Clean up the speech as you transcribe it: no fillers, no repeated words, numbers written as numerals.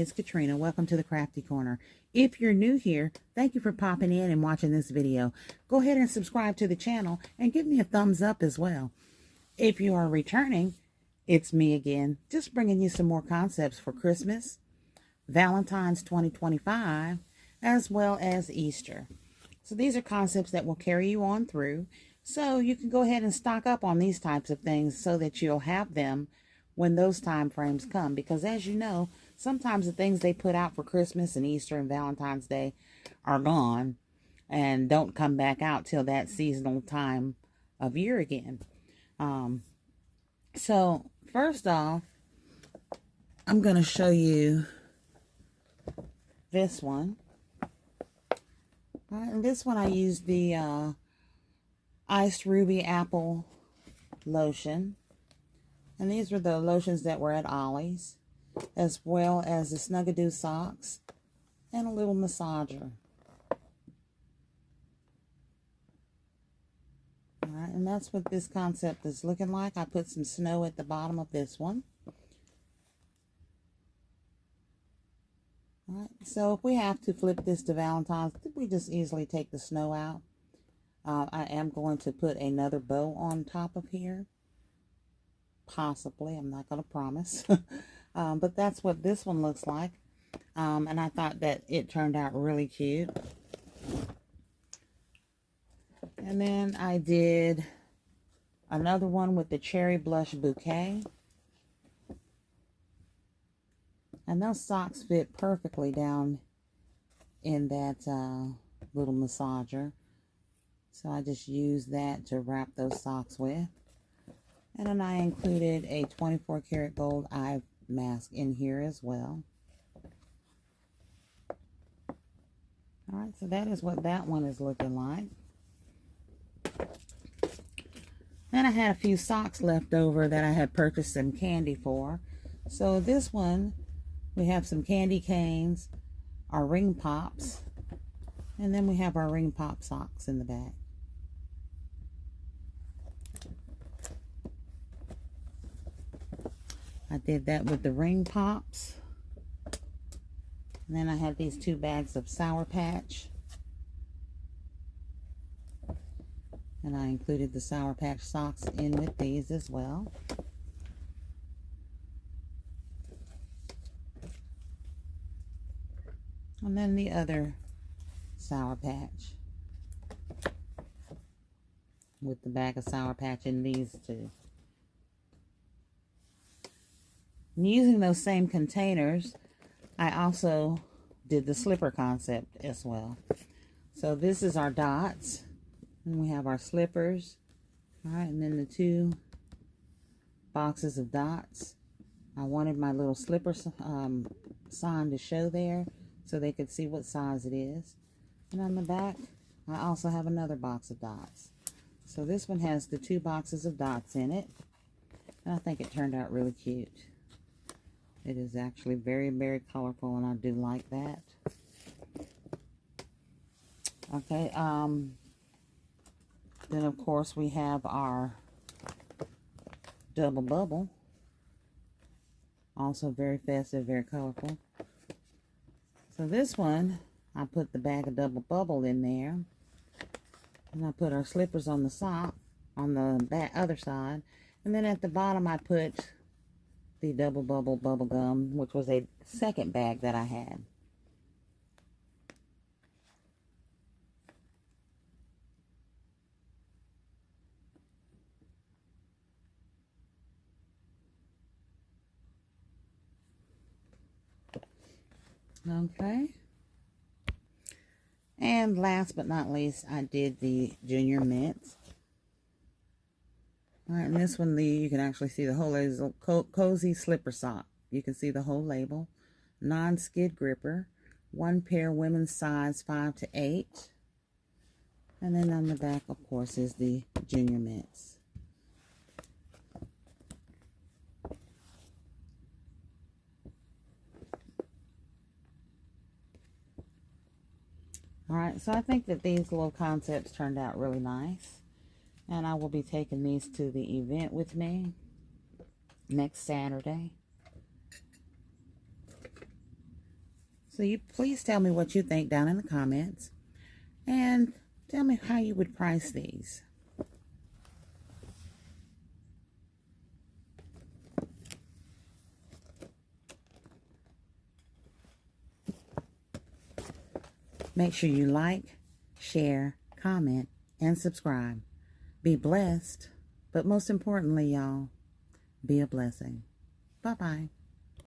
everybody, it's Katrina. Welcome to the Crafty Corner. If you're new here, thank you for popping in and watching this video. Go ahead and subscribe to the channel and give me a thumbs up as well. If you are returning, it's me again, just bringing you some more concepts for Christmas, Valentine's 2025, as well as Easter. So these are concepts that will carry you on through. So you can go ahead and stock up on these types of things so that you'll have them when those time frames come, because as you know, sometimes the things they put out for Christmas and Easter and Valentine's Day are gone and don't come back out till that seasonal time of year again. So first off, I'm going to show you this one. All right, and this one I used the Iced Ruby Apple lotion. And these were the lotions that were at Ollie's, as well as the Snuggadoo socks and a little massager. Alright, and that's what this concept is looking like. I put some snow at the bottom of this one. Alright, so if we have to flip this to Valentine's, we just easily take the snow out. I am going to put another bow on top of here. Possibly, I'm not going to promise. But that's what this one looks like. And I thought that it turned out really cute. And then I did another one with the cherry blush bouquet. And those socks fit perfectly down in that little massager. So I just used that to wrap those socks with. And then I included a 24 karat gold eye mask in here as well. Alright, so that is what that one is looking like. Then I had a few socks left over that I had purchased some candy for. So this one, we have some candy canes, our ring pops, and then we have our ring pop socks in the back. I did that with the ring pops. And then I had these 2 bags of Sour Patch. And I included the Sour Patch socks in with these as well. And then the other Sour Patch with the bag of Sour Patch in these 2. And using those same containers, I also did the slipper concept as well. So this is our dots, and we have our slippers. All right, and then the 2 boxes of dots. I wanted my little slipper sign to show there so they could see what size it is. And on the back, I also have another box of dots. So this one has the 2 boxes of dots in it, and I think it turned out really cute. It is actually very, very colorful, and I do like that. Okay, then of course we have our double bubble. Also very festive, very colorful. So this one, I put the bag of double bubble in there. And I put our slippers on the sock, on the other side. And then at the bottom I put the double bubble bubble gum, which was a second bag that I had. Okay. And last but not least, I did the Junior Mints. Alright, and this one, you can actually see the whole label, Cozy Slipper Sock. You can see the whole label. Non-skid gripper. 1 pair women's size 5 to 8. And then on the back, of course, is the Junior Mints. Alright, so I think that these little concepts turned out really nice. And I will be taking these to the event with me next Saturday. So you please tell me what you think down in the comments. And tell me how you would price these. Make sure you like, share, comment, and subscribe. Be blessed, but most importantly, y'all, be a blessing. Bye-bye.